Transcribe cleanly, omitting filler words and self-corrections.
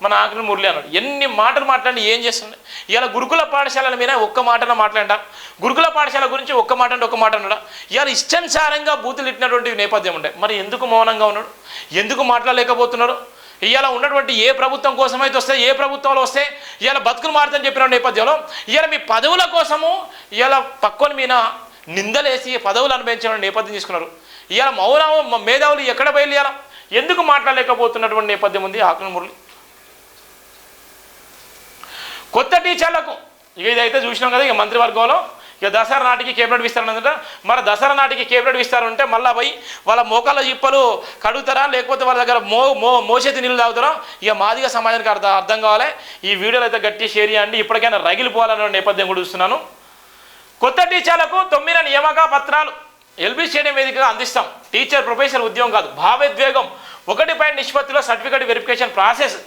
మన ఆకుని మురళి అన్నాడు. ఎన్ని మాటలు మాట్లాడి ఏం చేస్తుండే. ఇలా గురుకుల పాఠశాలల మీద ఒక్క మాటన మాట్లాడా, గురుకుల పాఠశాల గురించి ఒక్క మాట అంటే ఒక్క మాట అన్నాడా. ఇవాళ ఇష్టానుసారంగా బూతులు ఇట్టినటువంటి నేపథ్యం ఉండే. మరి ఎందుకు మౌనంగా ఉన్నాడు, ఎందుకు మాట్లాడలేకపోతున్నాడు? ఇవాళ ఉన్నటువంటి ఏ ప్రభుత్వం కోసం అయితే వస్తే, ఏ ప్రభుత్వంలో వస్తే ఇవాళ బతుకులు మారుతని చెప్పిన నేపథ్యంలో ఇవాళ మీ పదవుల కోసము ఇవాళ పక్కన మీద నిందలేసి పదవులు అనుభవించిన నేపథ్యం తీసుకున్నారు. ఇవాళ మౌనం మేధావులు ఎక్కడ బయలుదేరాలి, ఎందుకు మాట్లాడలేకపోతున్నటువంటి నేపథ్యం ఉంది ఆకుల మురళి. కొత్త టీచర్లకు ఇదైతే చూసినాం కదా, ఇక మంత్రివర్గంలో ఇక దసరా నాటికి కేబినెట్ విస్తారన్నట. మరి దసరా నాటికి కేబినెట్ విస్తారంటే మళ్ళీ పోయి వాళ్ళ మోకాళ్ళ చిప్పలు కడుగుతారా, లేకపోతే వాళ్ళ దగ్గర మోసేతి నీళ్ళు తాగుతారా? ఇక మాదిగా సమాజానికి అర్థం కావాలి. ఈ వీడియోలు అయితే గట్టి షేర్ చేయండి. ఇప్పటికైనా రగిలిపోవాలన్న నేపథ్యం కూడా చూస్తున్నాను. కొత్త టీచర్లకు 9 నియామక పత్రాలు ఎల్బీ స్టేడియం వేదికగా అందిస్తాం. టీచర్ ప్రొఫెసర్ ఉద్యోగం కాదు, భావోద్వేగం 1 నిష్పత్తిలో సర్టిఫికేట్ వెరిఫికేషన్ ప్రాసెస్